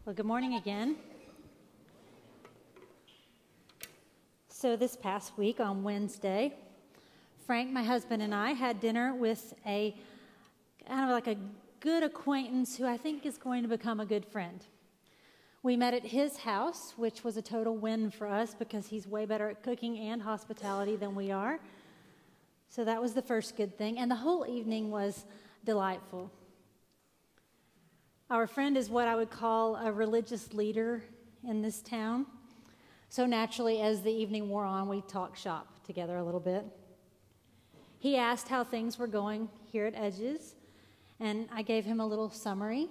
Well, good morning again. So this past week on Wednesday, Frank, my husband, and I had dinner with a kind of like a good acquaintance who I think is going to become a good friend. We met at his house, which was a total win for us because he's way better at cooking and hospitality than we are. So that was the first good thing, and the whole evening was delightful. Our friend is what I would call a religious leader in this town. So naturally, as the evening wore on, we talked shop together a little bit. He asked how things were going here at Edges, and I gave him a little summary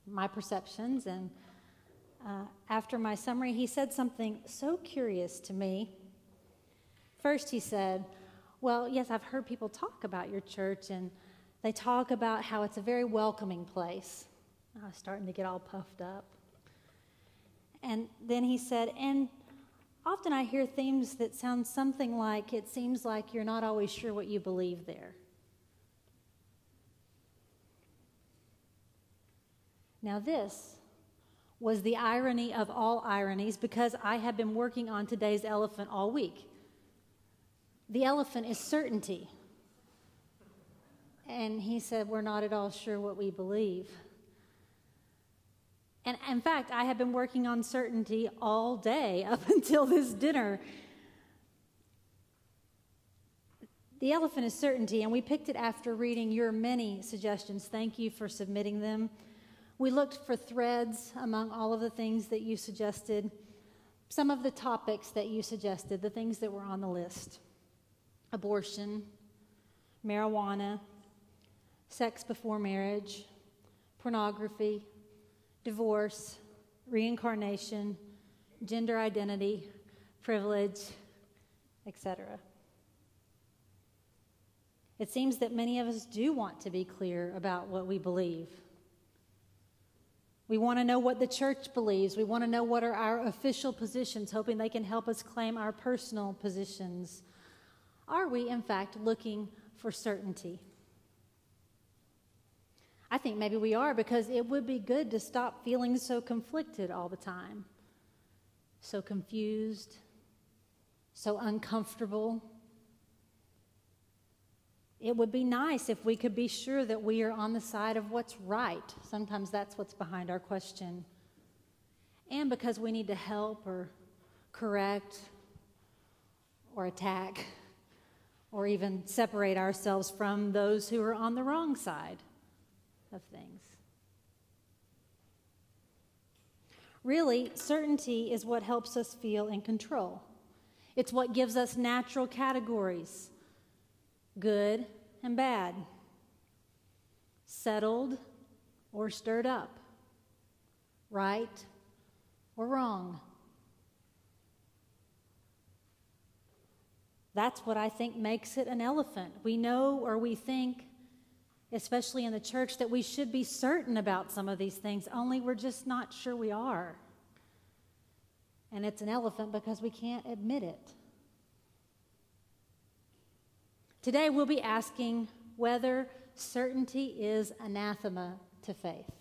of my perceptions. And after my summary, he said something so curious to me. First, he said, "Well, yes, I've heard people talk about your church, and they talk about how it's a very welcoming place." I was starting to get all puffed up. And then he said, "And often I hear themes that sound something like, it seems like you're not always sure what you believe there." Now this was the irony of all ironies, because I have been working on today's elephant all week. The elephant is certainty. And he said, "We're not at all sure what we believe." And in fact, I have been working on certainty all day up until this dinner. The elephant is certainty, and we picked it after reading your many suggestions. Thank you for submitting them. We looked for threads among all of the things that you suggested, some of the topics that you suggested, the things that were on the list: abortion, marijuana, sex before marriage, pornography, divorce, reincarnation, gender identity, privilege, etc. It seems that many of us do want to be clear about what we believe. We want to know what the church believes. We want to know what are our official positions, hoping they can help us claim our personal positions. Are we, in fact, looking for certainty? I think maybe we are, because it would be good to stop feeling so conflicted all the time, so confused, so uncomfortable. It would be nice if we could be sure that we are on the side of what's right. Sometimes that's what's behind our question. And because we need to help or correct or attack or even separate ourselves from those who are on the wrong side of things. Really, certainty is what helps us feel in control. It's what gives us natural categories: good and bad, settled or stirred up, right or wrong. That's what I think makes it an elephant. We know, or we think, especially in the church, that we should be certain about some of these things, only we're just not sure we are. And it's an elephant because we can't admit it. Today we'll be asking whether certainty is anathema to faith.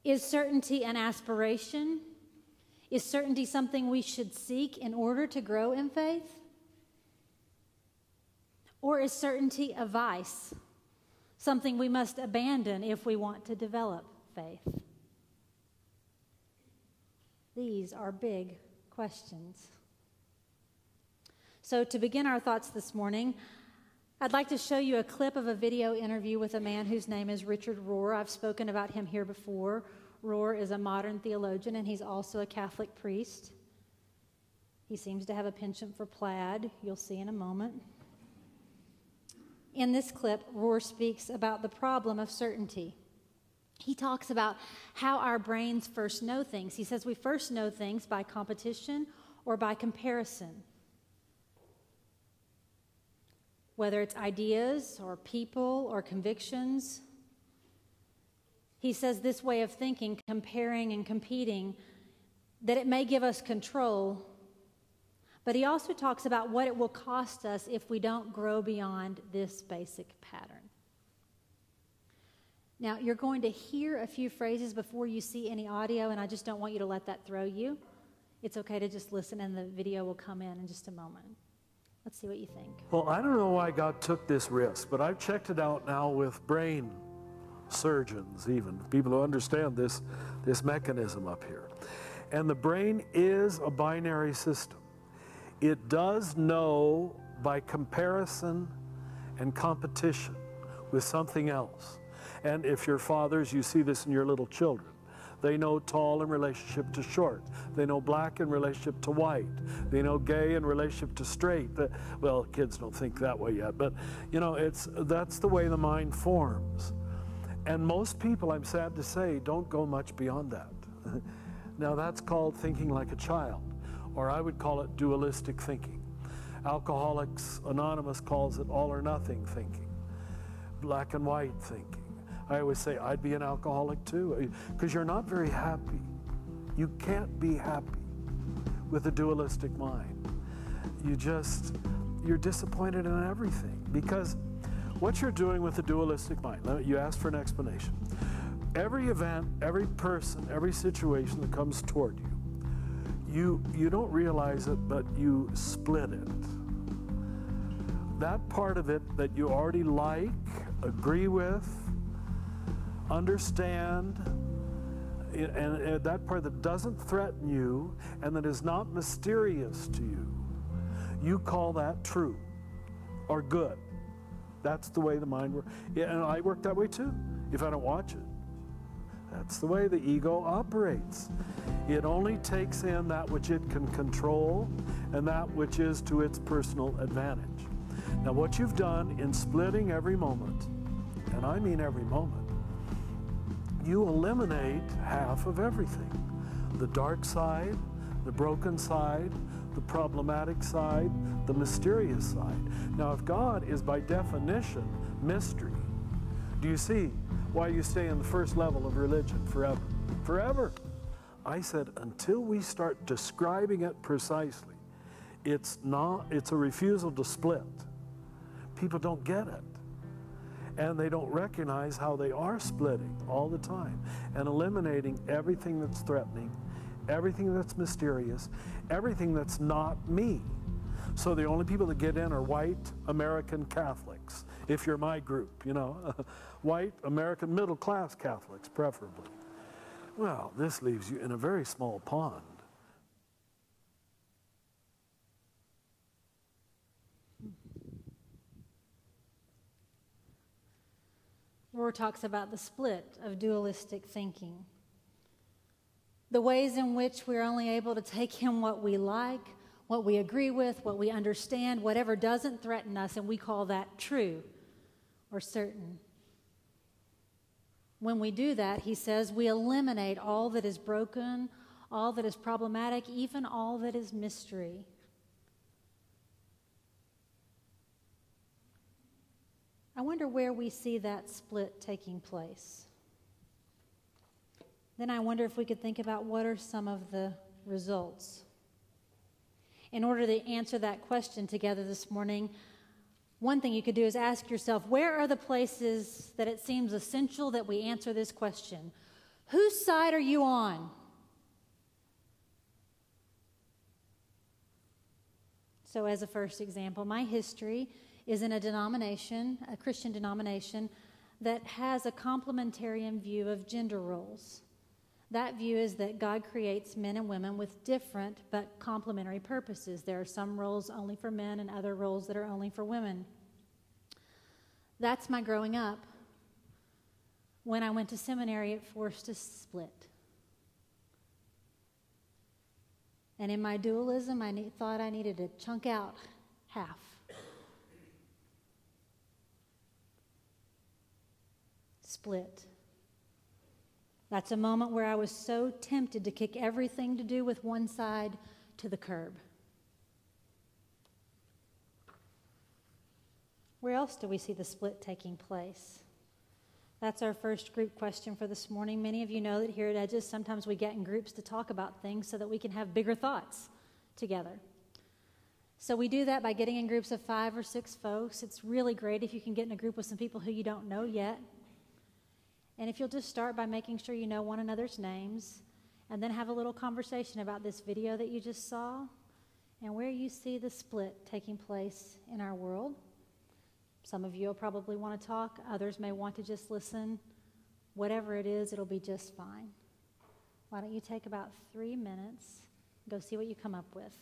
Is certainty an aspiration? Is certainty something we should seek in order to grow in faith? Or is certainty a vice, something we must abandon if we want to develop faith? These are big questions. So to begin our thoughts this morning, I'd like to show you a clip of a video interview with a man whose name is Richard Rohr. I've spoken about him here before. Rohr is a modern theologian, and he's also a Catholic priest. He seems to have a penchant for plaid. You'll see in a moment. In this clip, Rohr speaks about the problem of certainty. He talks about how our brains first know things. He says we first know things by competition or by comparison. Whether it's ideas or people or convictions. He says this way of thinking, comparing and competing, that it may give us control, but he also talks about what it will cost us if we don't grow beyond this basic pattern. Now, you're going to hear a few phrases before you see any audio, and I just don't want you to let that throw you. It's okay to just listen, and the video will come in just a moment. Let's see what you think. Well, I don't know why God took this risk, but I've checked it out now with brain surgeons, even people who understand this mechanism up here. And the brain is a binary system. It does know by comparison and competition with something else. And if you're fathers, you see this in your little children. They know tall in relationship to short. They know black in relationship to white. They know gay in relationship to straight. Well, kids don't think that way yet, but you know, that's the way the mind forms. And most people, I'm sad to say, don't go much beyond that. Now that's called thinking like a child, or I would call it dualistic thinking. Alcoholics Anonymous calls it all or nothing thinking, black and white thinking. I always say I'd be an alcoholic too, because you're not very happy. You can't be happy with a dualistic mind. You're disappointed in everything, because what you're doing with a dualistic mind, you ask for an explanation. Every event, every person, every situation that comes toward you, you don't realize it, but you split it. That part of it that you already like, agree with, understand, and that part that doesn't threaten you and that is not mysterious to you, you call that true or good. That's the way the mind works. And I work that way too, if I don't watch it. That's the way the ego operates. It only takes in that which it can control and that which is to its personal advantage. Now what you've done in splitting every moment, and I mean every moment, you eliminate half of everything. The dark side, the broken side, the problematic side, the mysterious side. Now if God is by definition mystery, do you see why you stay in the first level of religion forever? Forever. I said until we start describing it precisely, it's a refusal to split. People don't get it. And they don't recognize how they are splitting all the time and eliminating everything that's threatening, everything that's mysterious, everything that's not me. So the only people that get in are white American Catholics, if you're my group, you know, white American middle-class Catholics preferably. Well, this leaves you in a very small pond. Rohr talks about the split of dualistic thinking. The ways in which we're only able to take in what we like, what we agree with, what we understand, whatever doesn't threaten us, and we call that true or certain. When we do that, he says, we eliminate all that is broken, all that is problematic, even all that is mystery. I wonder where we see that split taking place. Then I wonder if we could think about what are some of the results. In order to answer that question together this morning, one thing you could do is ask yourself, where are the places that it seems essential that we answer this question? Whose side are you on? So as a first example, my history is in a denomination, a Christian denomination, that has a complementarian view of gender roles. That view is that God creates men and women with different but complementary purposes. There are some roles only for men and other roles that are only for women. That's my growing up. When I went to seminary, it forced a split. And in my dualism, I thought I needed to chunk out half. Split. That's a moment where I was so tempted to kick everything to do with one side to the curb. Where else do we see the split taking place? That's our first group question for this morning. Many of you know that here at Edges, sometimes we get in groups to talk about things so that we can have bigger thoughts together. So we do that by getting in groups of 5 or 6 folks. It's really great if you can get in a group with some people who you don't know yet. And if you'll just start by making sure you know one another's names, and then have a little conversation about this video that you just saw and where you see the split taking place in our world. Some of you will probably want to talk. Others may want to just listen. Whatever it is, it'll be just fine. Why don't you take about 3 minutes, go see what you come up with.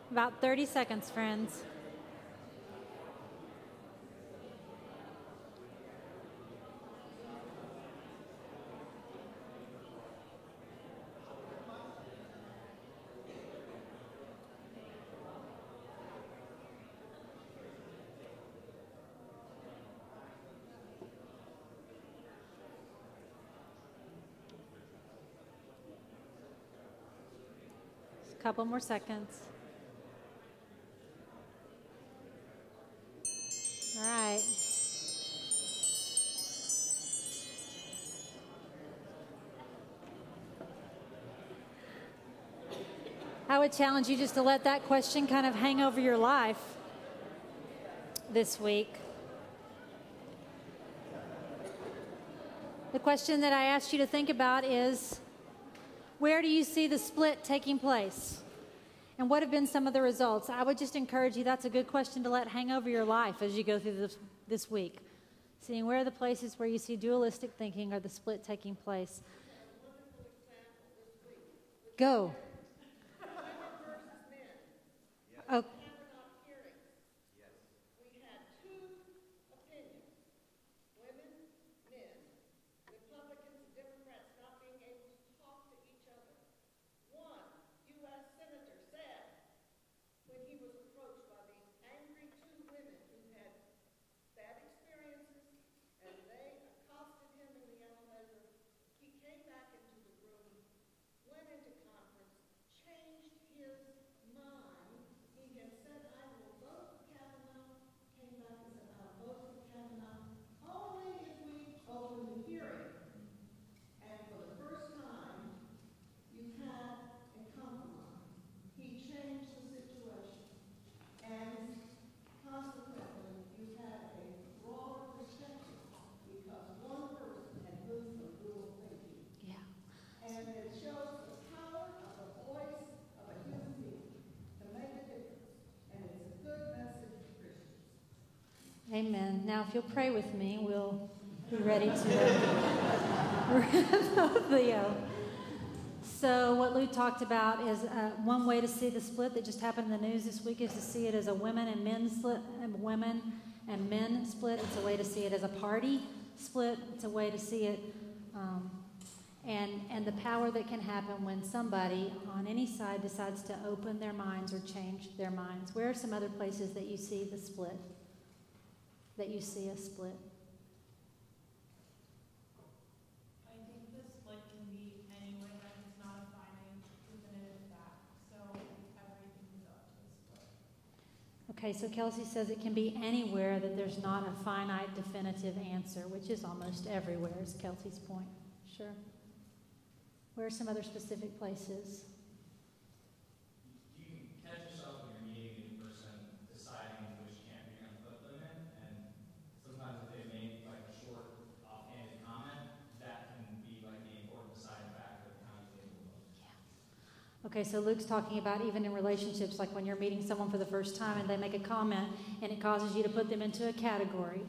About 30 seconds, friends. Just a couple more seconds. All right. I would challenge you just to let that question kind of hang over your life this week. The question that I asked you to think about is, where do you see the split taking place? And what have been some of the results? I would just encourage you, that's a good question to let hang over your life as you go through this week. Seeing where are the places where you see dualistic thinking or the split taking place. Go. Oh. Came back into the room, went into conference, Amen. Now, if you'll pray with me, we'll be ready to wrap up the. So what Lou talked about is one way to see the split that just happened in the news this week is to see it as a women and men split, and women and men split. It's a way to see it as a party split. It's a way to see it, and the power that can happen when somebody on any side decides to open their minds or change their minds. Where are some other places that you see the split? That you see a split? I think the split can be anywhere that it's not a finite, definitive fact. So everything is up to the split. Okay, so Kelsey says it can be anywhere that there's not a finite, definitive answer, which is almost everywhere, is Kelsey's point. Sure. Where are some other specific places? You can catch yourself when you're meeting a new person deciding which camp you're going to put them in, and sometimes if they make like a short, offhanded comment, that can be like the important deciding factor of how you label them. Yeah. Okay, so Luke's talking about even in relationships, like when you're meeting someone for the first time and they make a comment and it causes you to put them into a category.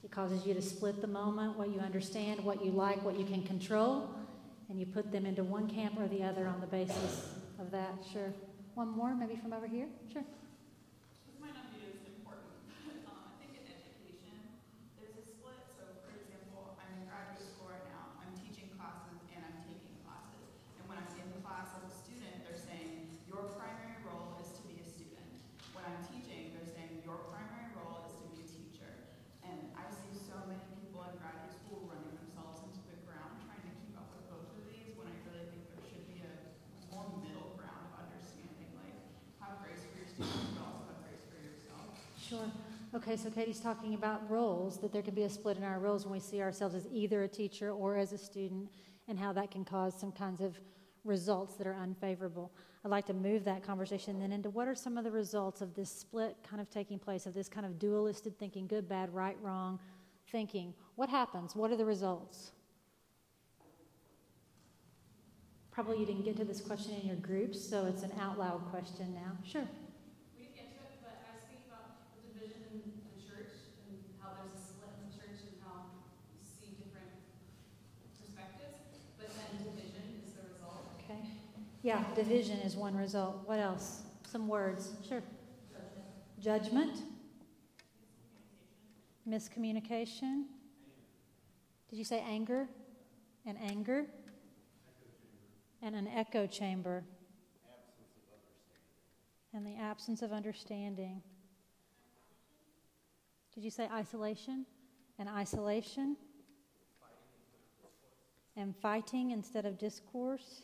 It causes you to split the moment, what you understand, what you like, what you can control, and you put them into one camp or the other on the basis of that. Sure. One more, maybe from over here? Sure. This might not be as important, but I think in education, there's a split. So, for example, I'm in graduate school right now. I'm teaching classes and I'm taking classes. And when I'm in class as a student, they're saying, your primary role is to be a student. When I'm teaching, they're saying, your primary role is to be a teacher. And I see so many people in graduate school running themselves into the ground trying to keep up with both of these when I really think there should be a more middle ground of understanding, like have grace for your students, but also have grace for yourself. Sure. Okay, so Katie's talking about roles, that there can be a split in our roles when we see ourselves as either a teacher or as a student, and how that can cause some kinds of results that are unfavorable. I'd like to move that conversation then into what are some of the results of this split kind of taking place, of this kind of dualistic thinking, good, bad, right, wrong thinking. What happens? What are the results? Probably you didn't get to this question in your groups, so it's an out loud question now. Sure. We didn't get to it, but I was thinking about the division in the church and how there's a split in the church and how you see different perspectives, but then division is the result. Okay. Yeah, division is one result. What else? Some words. Sure. Judgment. Miscommunication. Did you say anger? And anger? And an echo chamber. And the absence of understanding. Did you say isolation? And isolation? And fighting instead of discourse.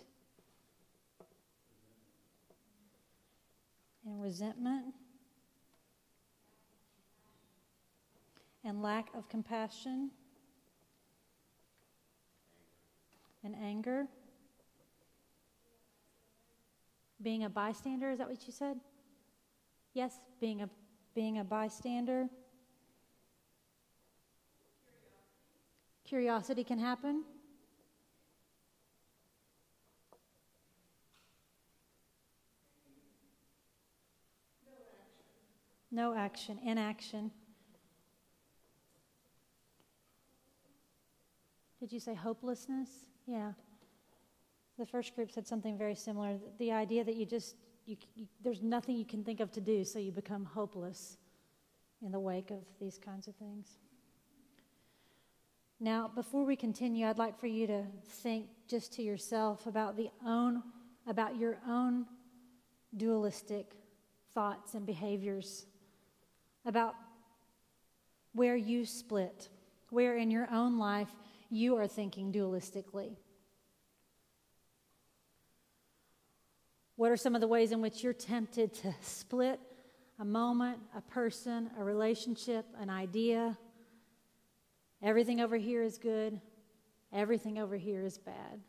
And resentment. And lack of compassion. And anger. Being a bystander, is that what you said? Yes, being a bystander. Curiosity can happen. No action, inaction. Did you say hopelessness? Yeah. The first group said something very similar. The idea that there's nothing you can think of to do, so you become hopeless in the wake of these kinds of things. Now, before we continue, I'd like for you to think just to yourself about your own dualistic thoughts and behaviors, about where you split, where in your own life you are thinking dualistically. What are some of the ways in which you're tempted to split a moment, a person, a relationship, an idea? Everything over here is good. Everything over here is bad.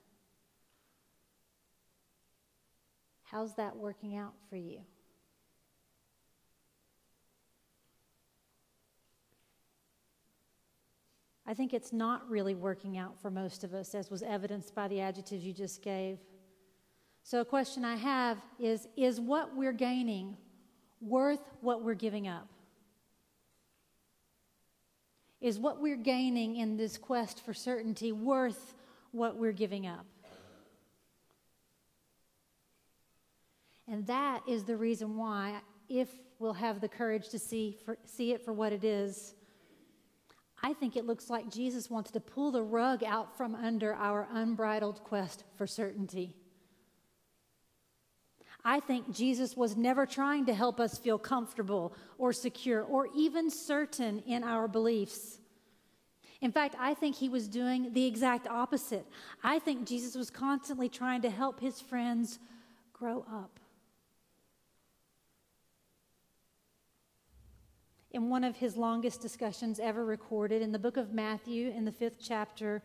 How's that working out for you? I think it's not really working out for most of us, as was evidenced by the adjectives you just gave. So a question I have is what we're gaining worth what we're giving up? Is what we're gaining in this quest for certainty worth what we're giving up? And that is the reason why, if we'll have the courage to see it for what it is, I think it looks like Jesus wants to pull the rug out from under our unbridled quest for certainty. I think Jesus was never trying to help us feel comfortable or secure or even certain in our beliefs. In fact, I think he was doing the exact opposite. I think Jesus was constantly trying to help his friends grow up. In one of his longest discussions ever recorded, in the book of Matthew, in the 5th chapter,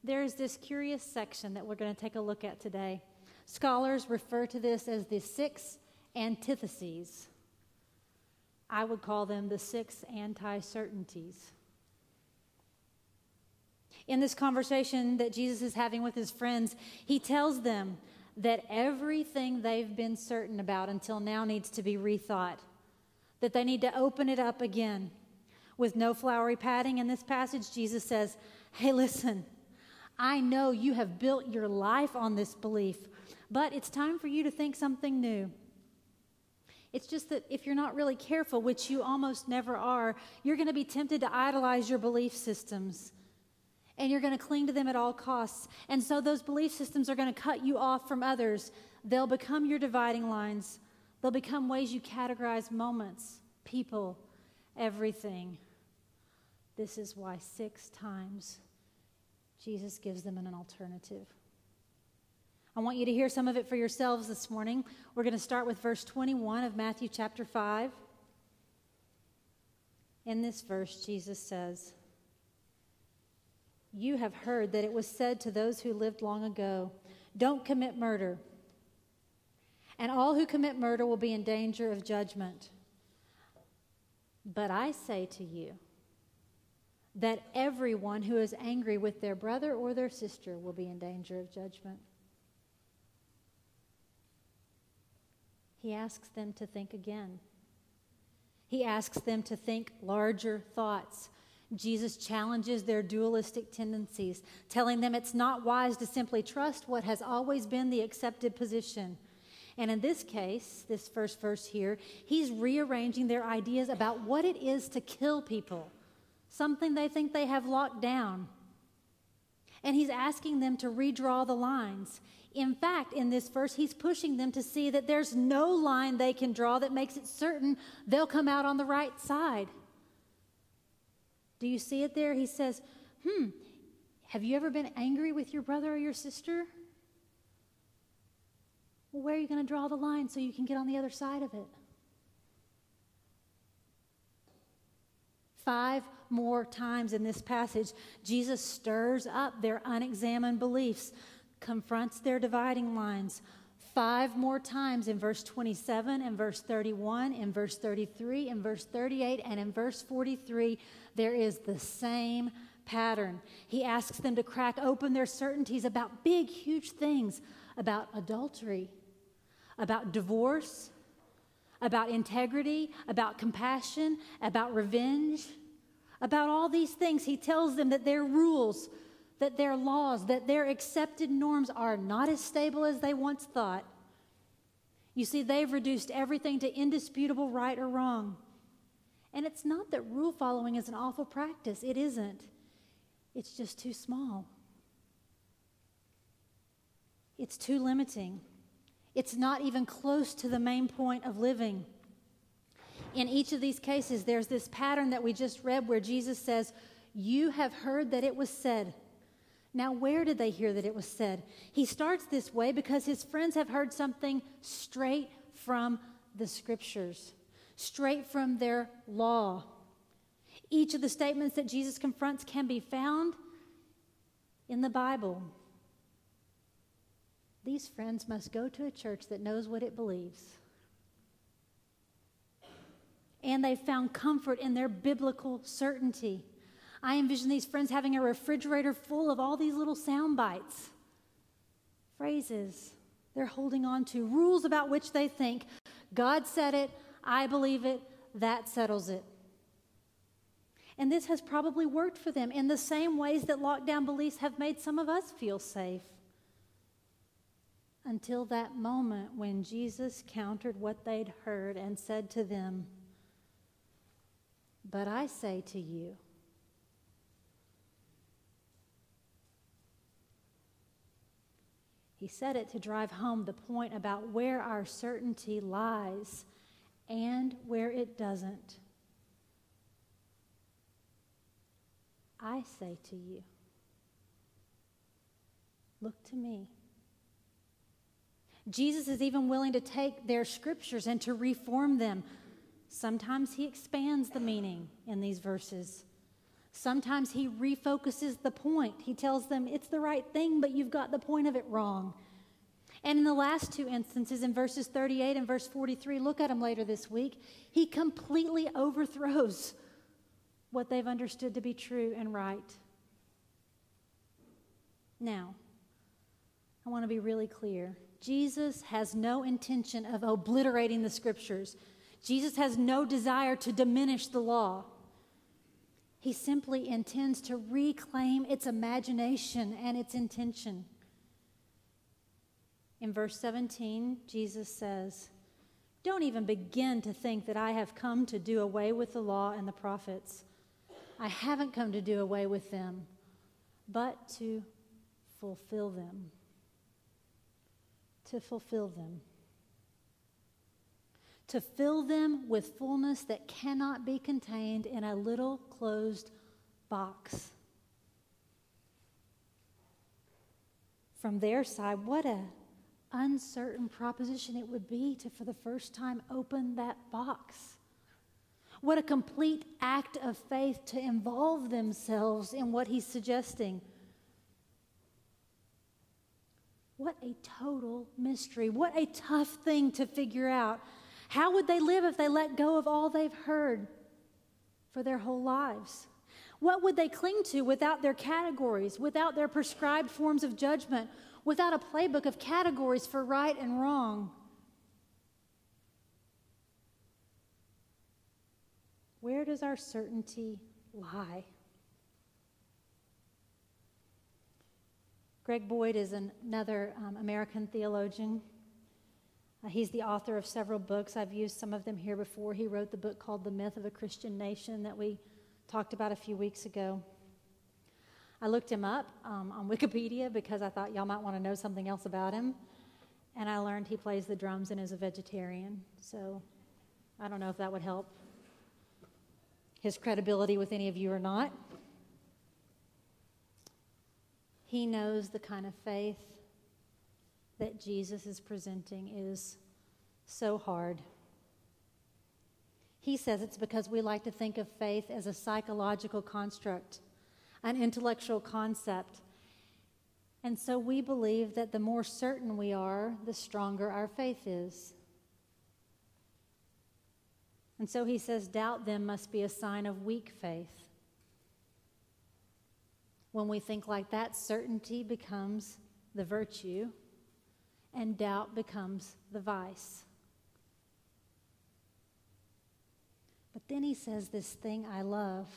there is this curious section that we're going to take a look at today. Scholars refer to this as the 6 antitheses. I would call them the 6 anti-certainties. In this conversation that Jesus is having with his friends, he tells them that everything they've been certain about until now needs to be rethought, that they need to open it up again. With no flowery padding in this passage, Jesus says, hey, listen, I know you have built your life on this belief, but it's time for you to think something new. It's just that if you're not really careful, which you almost never are, you're going to be tempted to idolize your belief systems. And you're going to cling to them at all costs. And so those belief systems are going to cut you off from others. They'll become your dividing lines. They'll become ways you categorize moments, people, everything. This is why 6 times Jesus gives them an alternative. I want you to hear some of it for yourselves this morning. We're going to start with verse 21 of Matthew chapter 5. In this verse, Jesus says, "You have heard that it was said to those who lived long ago, 'Don't commit murder. And all who commit murder will be in danger of judgment.' But I say to you that everyone who is angry with their brother or their sister will be in danger of judgment." He asks them to think again. He asks them to think larger thoughts. Jesus challenges their dualistic tendencies, telling them it's not wise to simply trust what has always been the accepted position. And in this case, this first verse here, he's rearranging their ideas about what it is to kill people, something they think they have locked down. And he's asking them to redraw the lines. In fact, in this verse, he's pushing them to see that there's no line they can draw that makes it certain they'll come out on the right side. Do you see it there? He says, have you ever been angry with your brother or your sister? Well, where are you going to draw the line so you can get on the other side of it? 5 more times in this passage, Jesus stirs up their unexamined beliefs, confronts their dividing lines. 5 more times in verse 27, in verse 31, in verse 33, in verse 38, and in verse 43, there is the same pattern. He asks them to crack open their certainties about big, huge things, about adultery, about divorce, about integrity, about compassion, about revenge, about all these things. He tells them that their rules, that their laws, that their accepted norms are not as stable as they once thought. You see, they've reduced everything to indisputable right or wrong. And it's not that rule following is an awful practice. It isn't. It's just too small. It's too limiting. It's not even close to the main point of living. In each of these cases, there's this pattern that we just read where Jesus says, "You have heard that it was said." Now, where did they hear that it was said? He starts this way because his friends have heard something straight from the Scriptures, straight from their law. Each of the statements that Jesus confronts can be found in the Bible. These friends must go to a church that knows what it believes. And they found comfort in their biblical certainty. I envision these friends having a refrigerator full of all these little sound bites, phrases they're holding on to, rules about which they think, God said it, I believe it, that settles it. And this has probably worked for them in the same ways that lockdown beliefs have made some of us feel safe. Until that moment when Jesus countered what they'd heard and said to them, "But I say to you," he said it to drive home the point about where our certainty lies and where it doesn't. I say to you, look to me. Jesus is even willing to take their scriptures and to reform them. Sometimes he expands the meaning in these verses. Sometimes he refocuses the point. He tells them it's the right thing, but you've got the point of it wrong. And in the last two instances, in verses 38 and verse 43, look at them later this week, he completely overthrows what they've understood to be true and right. Now, I want to be really clear. Jesus has no intention of obliterating the scriptures. Jesus has no desire to diminish the law. He simply intends to reclaim its imagination and its intention. In verse 17, Jesus says, "Don't even begin to think that I have come to do away with the law and the prophets. I haven't come to do away with them, but to fulfill them." To fulfill them. To fill them with fullness that cannot be contained in a little closed box. From their side, what an uncertain proposition it would be to, for the first time, open that box. What a complete act of faith to involve themselves in what he's suggesting. What a total mystery. What a tough thing to figure out. How would they live if they let go of all they've heard for their whole lives? What would they cling to without their categories, without their prescribed forms of judgment, without a playbook of categories for right and wrong? Where does our certainty lie? Greg Boyd is another American theologian. He's the author of several books. I've used some of them here before. He wrote the book called The Myth of a Christian Nation that we talked about a few weeks ago. I looked him up on Wikipedia because I thought y'all might want to know something else about him. And I learned he plays the drums and is a vegetarian. So I don't know if that would help his credibility with any of you or not. He knows the kind of faith that Jesus is presenting is so hard. He says it's because we like to think of faith as a psychological construct, an intellectual concept. And so we believe that the more certain we are, the stronger our faith is. And so he says doubt then must be a sign of weak faith. When we think like that, certainty becomes the virtue and doubt becomes the vice. But then he says this thing I love.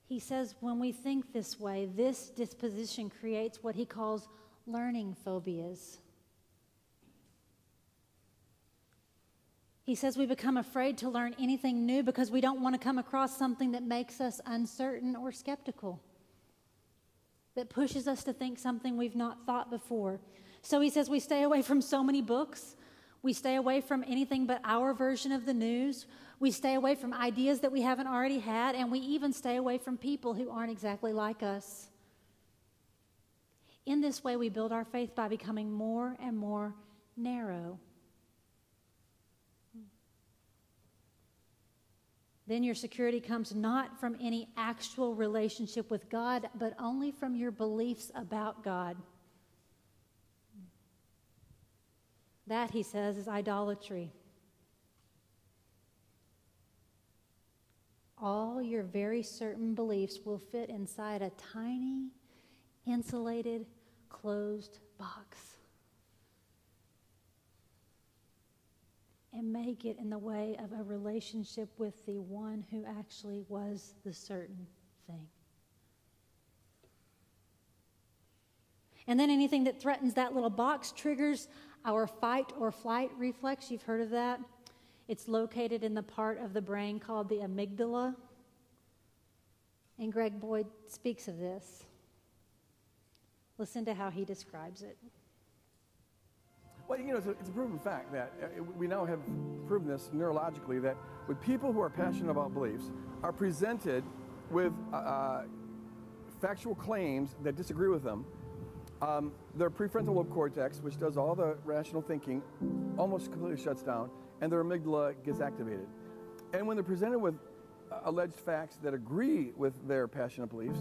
He says when we think this way, this disposition creates what he calls learning phobias. He says we become afraid to learn anything new because we don't want to come across something that makes us uncertain or skeptical, that pushes us to think something we've not thought before. So he says we stay away from so many books. We stay away from anything but our version of the news. We stay away from ideas that we haven't already had, and we even stay away from people who aren't exactly like us. In this way, we build our faith by becoming more and more narrow. Then your security comes not from any actual relationship with God, but only from your beliefs about God. That, he says, is idolatry. All your very certain beliefs will fit inside a tiny, insulated, closed box. and may get in the way of a relationship with the one who actually was the certain thing. And then anything that threatens that little box triggers our fight or flight reflex. You've heard of that? It's located in the part of the brain called the amygdala. And Greg Boyd speaks of this. Listen to how he describes it. Well, it's a proven fact that we now have proven this neurologically, that when people who are passionate about beliefs are presented with factual claims that disagree with them, their prefrontal lobe cortex, which does all the rational thinking, almost completely shuts down, and their amygdala gets activated. And when they're presented with alleged facts that agree with their passionate beliefs,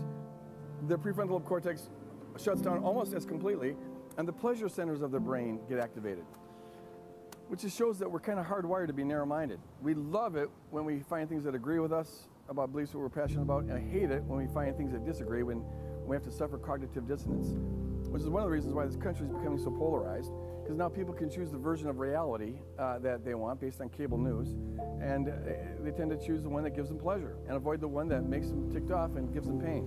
their prefrontal lobe cortex shuts down almost as completely, and the pleasure centers of the brain get activated, which just shows that we're kind of hardwired to be narrow-minded. We love it when we find things that agree with us about beliefs that we're passionate about, and I hate it when we find things that disagree, when we have to suffer cognitive dissonance, which is one of the reasons why this country is becoming so polarized, because now people can choose the version of reality that they want based on cable news, and they tend to choose the one that gives them pleasure and avoid the one that makes them ticked off and gives them pain.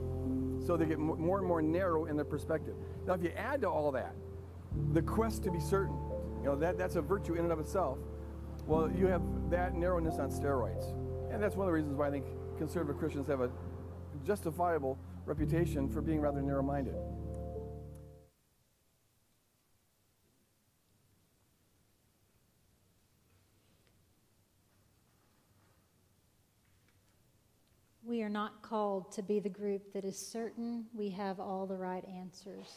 So they get more and more narrow in their perspective. Now, if you add to all that the quest to be certain, that's a virtue in and of itself, well, you have that narrowness on steroids. And that's one of the reasons why I think conservative Christians have a justifiable reputation for being rather narrow-minded. We are not called to be the group that is certain we have all the right answers.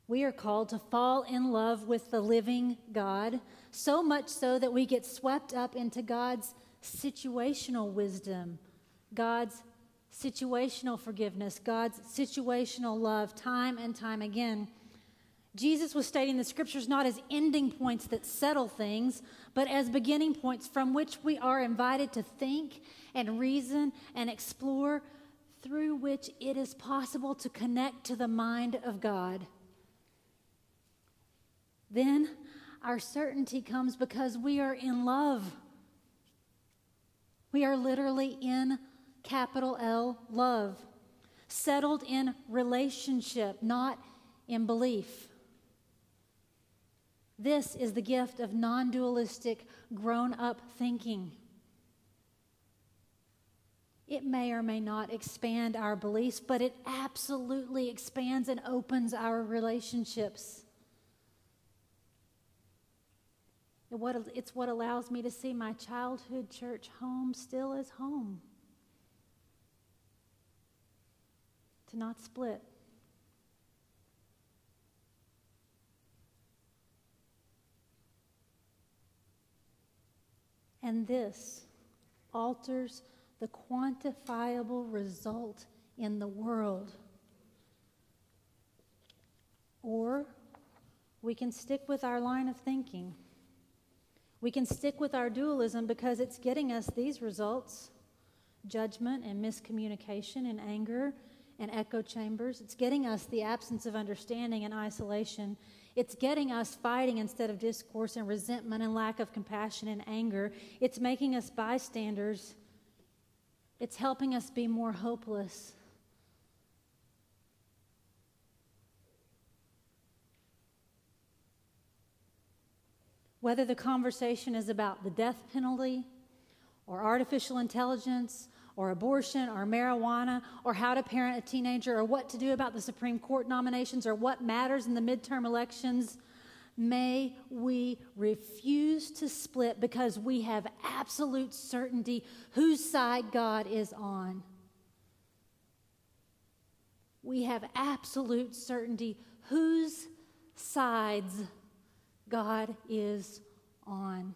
We are called to fall in love with the living God, so much so that we get swept up into God's situational wisdom, God's situational forgiveness, God's situational love, time and time again. Jesus was stating the scriptures not as ending points that settle things, but as beginning points from which we are invited to think and reason and explore, through which it is possible to connect to the mind of God. Then our certainty comes because we are in love. We are literally in capital L, love, settled in relationship, not in belief. This is the gift of non-dualistic, grown-up thinking. It may or may not expand our beliefs, but it absolutely expands and opens our relationships. It's what allows me to see my childhood church home still as home. To not split. And this alters the quantifiable result in the world. Or we can stick with our line of thinking. We can stick with our dualism because it's getting us these results: judgment and miscommunication and anger and echo chambers. It's getting us the absence of understanding and isolation. It's getting us fighting instead of discourse and resentment and lack of compassion and anger. It's making us bystanders. It's helping us be more hopeless. Whether the conversation is about the death penalty or artificial intelligence or abortion or marijuana or how to parent a teenager or what to do about the Supreme Court nominations or what matters in the midterm elections, may we refuse to split because we have absolute certainty whose side God is on. We have absolute certainty whose sides God is on.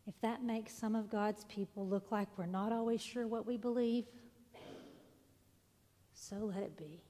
If that makes some of God's people look like we're not always sure what we believe, so let it be.